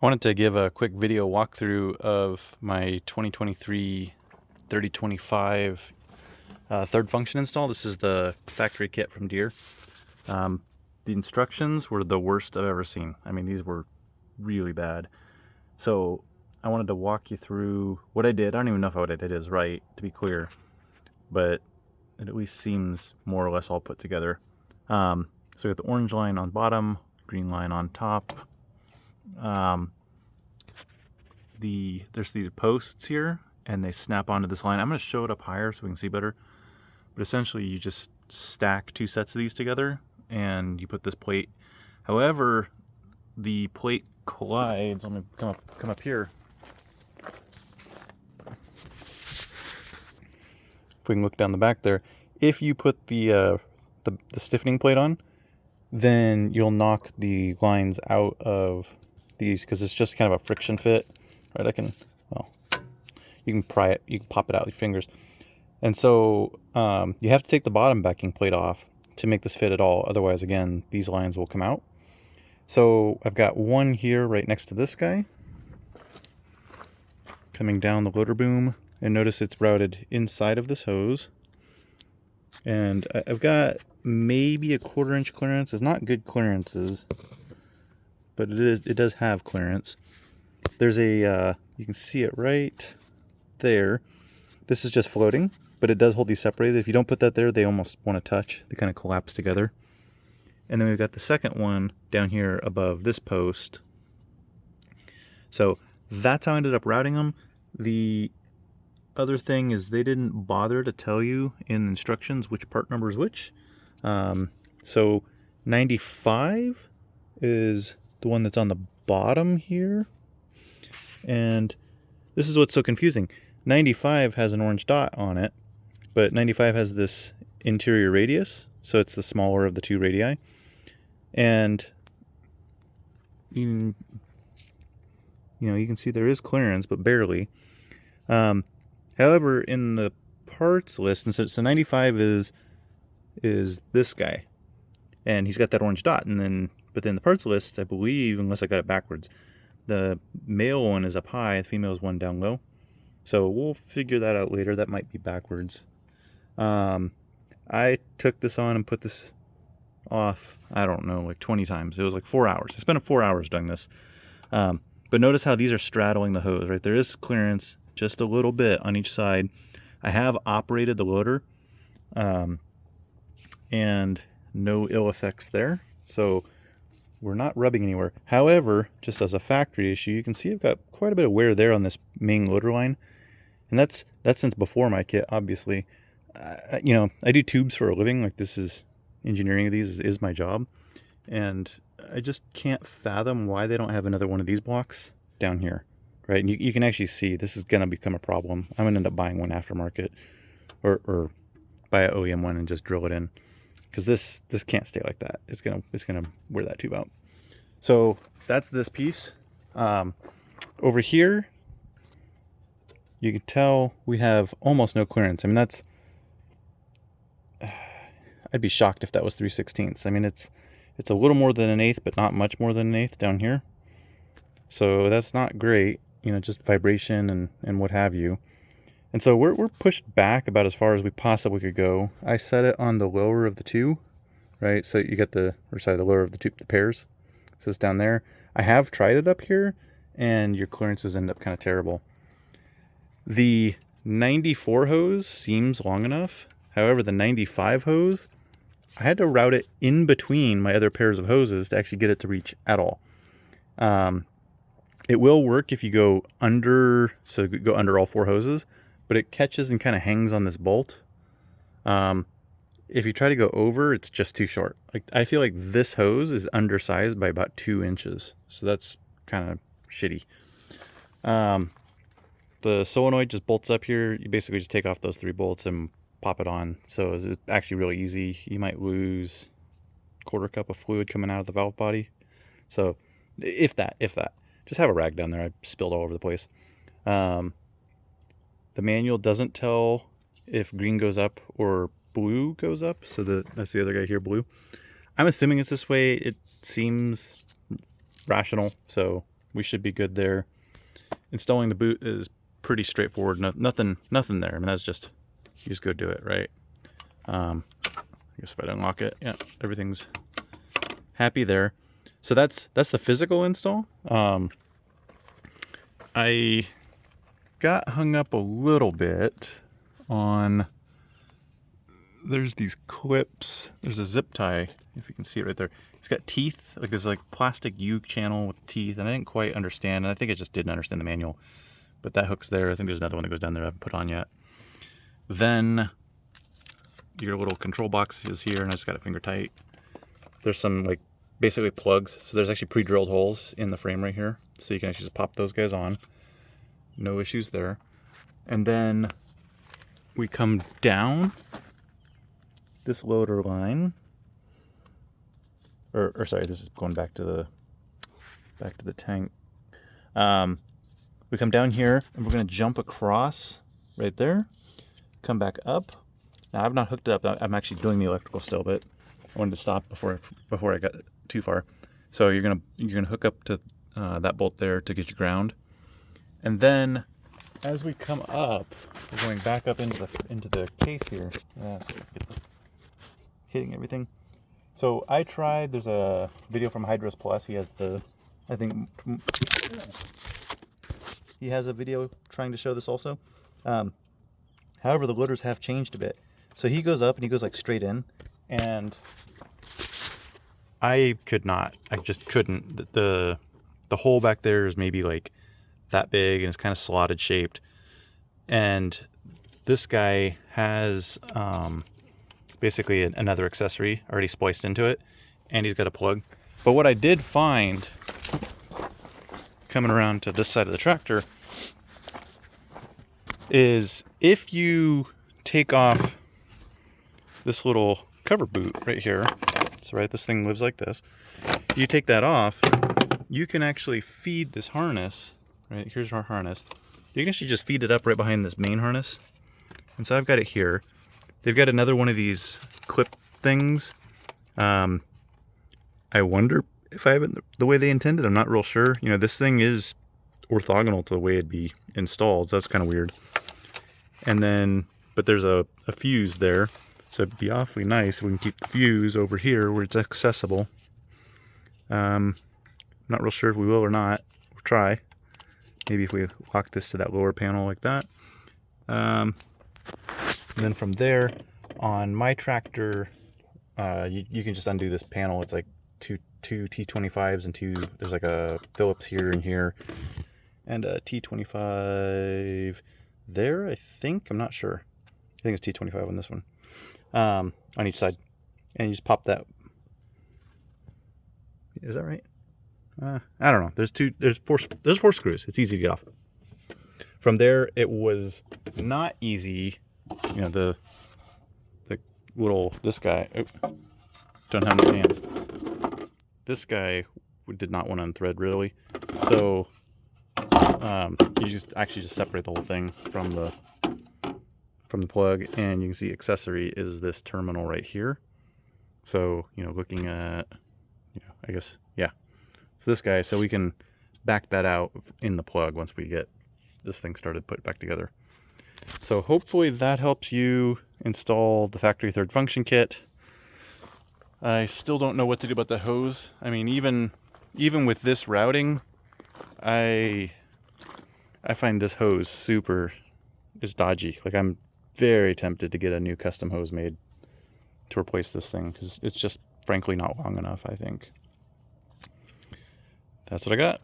I wanted to give a quick video walkthrough of my 2023 3025 third function install. This is the factory kit from Deere. The instructions were the worst I've ever seen. I mean, these were really bad. So I wanted to walk you through what I did. I don't even know if what I did is right, to be clear, but it at least seems more or less all put together. So we got the orange line on bottom, green line on top. There's these posts here and they snap onto this line. I'm going to show it up higher so we can see better. But essentially you just stack two sets of these together and you put this plate. However, the plate collides. Let me come up here. If we can look down the back there, if you put the stiffening plate on, then you'll knock the lines out of these because it's just kind of a friction fit. Right, you can pry it, you can pop it out with your fingers. And so you have to take the bottom backing plate off to make this fit at all. Otherwise, again, these lines will come out. So I've got one here right next to this guy coming down the loader boom. And notice it's routed inside of this hose. And I've got maybe a 1/4 inch clearance. It's not good clearances, but it does have clearance. There's a, you can see it right there. This is just floating, but it does hold these separated. If you don't put that there, they almost want to touch. They kind of collapse together. And then we've got the second one down here above this post. So that's how I ended up routing them. The other thing is they didn't bother to tell you in instructions which part number is which. So 95 is the one that's on the bottom here. And this is what's so confusing. 95 has an orange dot on it, but 95 has this interior radius, so it's the smaller of the two radii. And you can see there is clearance, but barely. However, in the parts list, and so 95 is this guy, and he's got that orange dot. But then the parts list, I believe, unless I got it backwards, the male one is up high, the female is one down low. So we'll figure that out later. That might be backwards. I took this on and put this off, I don't know, like 20 times. It was like 4 hours. I spent 4 hours doing this. But notice how these are straddling the hose, right? There is clearance just a little bit on each side. I have operated the loader, and no ill effects there. So we're not rubbing anywhere. However, just as a factory issue, you can see I've got quite a bit of wear there on this main loader line. And that's since before my kit, obviously. I do tubes for a living. Like, this is engineering of these is my job. And I just can't fathom why they don't have another one of these blocks down here, right? And you can actually see this is going to become a problem. I'm going to end up buying one aftermarket or buy an OEM one and just drill it in. Because this can't stay like that. It's gonna wear that tube out. So that's this piece. Over here, you can tell we have almost no clearance. I mean, I'd be shocked if that was 3/16. I mean, it's a little more than an eighth, but not much more than an eighth down here. So that's not great. Just vibration and what have you. And so we're pushed back about as far as we possibly could go. I set it on the lower of the two, right? So you get the lower of the two, the pairs. So it's down there. I have tried it up here, and your clearances end up kind of terrible. The 94 hose seems long enough. However, the 95 hose, I had to route it in between my other pairs of hoses to actually get it to reach at all. It will work if you go under, so go under all four hoses, but it catches and kind of hangs on this bolt. If you try to go over, it's just too short. Like, I feel like this hose is undersized by about 2 inches, so that's kind of shitty. The solenoid just bolts up here. You basically just take off those 3 bolts and pop it on. So it's actually really easy. You might lose a 1/4 cup of fluid coming out of the valve body. So if that, just have a rag down there. I spilled all over the place. The manual doesn't tell if green goes up or blue goes up. So that's the other guy here, blue. I'm assuming it's this way. It seems rational. So we should be good there. Installing the boot is pretty straightforward. Nothing there. I mean, that's just, you just go do it, right? I guess if I unlock it, yeah, everything's happy there. So that's the physical install. I got hung up a little bit on, there's these clips, there's a zip tie, if you can see it right there. It's got teeth, like this like plastic U channel with teeth, and I didn't quite understand, and I think I just didn't understand the manual, but that hook's there. I think there's another one that goes down there I haven't put on yet. Then your little control box is here, and I just got it finger tight. There's some like basically plugs, so there's actually pre-drilled holes in the frame right here, so you can actually just pop those guys on. No issues there. And then we come down this loader line, or sorry, this is going back to the tank. We come down here and we're going to jump across right there, come back up. Now I've not hooked it up. I'm actually doing the electrical still, but I wanted to stop before I got too far. So you're gonna hook up to that bolt there to get your ground, and then as we come up, we're going back up into the case here. So hitting everything. So I tried. There's a video from Hydros Plus. He has he has a video trying to show this also. However, the loaders have changed a bit. So he goes up and he goes like straight in, and I just couldn't. The hole back there is maybe like that big, and it's kind of slotted shaped. And this guy has basically another accessory already spliced into it, and he's got a plug. But what I did find coming around to this side of the tractor is if you take off this little cover boot right here, so right, this thing lives like this, you take that off, you can actually feed this harness, right, here's our harness, you can actually just feed it up right behind this main harness. And so I've got it here. They've got another one of these clip things. I wonder if I have it the way they intended. I'm not real sure. You know, this thing is orthogonal to the way it'd be installed, so that's kind of weird. And then, but there's a fuse there, so it'd be awfully nice if we can keep the fuse over here where it's accessible. Not real sure if we will or not. We'll try. Maybe if we lock this to that lower panel like that. And then from there, on my tractor, you can just undo this panel. It's like two T25s and there's like a Phillips here and here, and a T25 there, I think. I'm not sure. I think it's T25 on this one, on each side. And you just pop that. Is that right? I don't know. There's four screws. It's easy to get off. From there, it was not easy. You know, the little, this guy, don't have no hands. This guy did not want to unthread really. So you just separate the whole thing from the plug, and you can see accessory is this terminal right here. So, you know, looking at, you know, I guess, yeah. So this guy, so we can back that out in the plug once we get this thing started put back together. So hopefully that helps you install the factory third function kit. I still don't know what to do about the hose. I mean, even with this routing, I find this hose is dodgy. Like, I'm very tempted to get a new custom hose made to replace this thing, because it's just frankly not long enough, I think. That's what I got.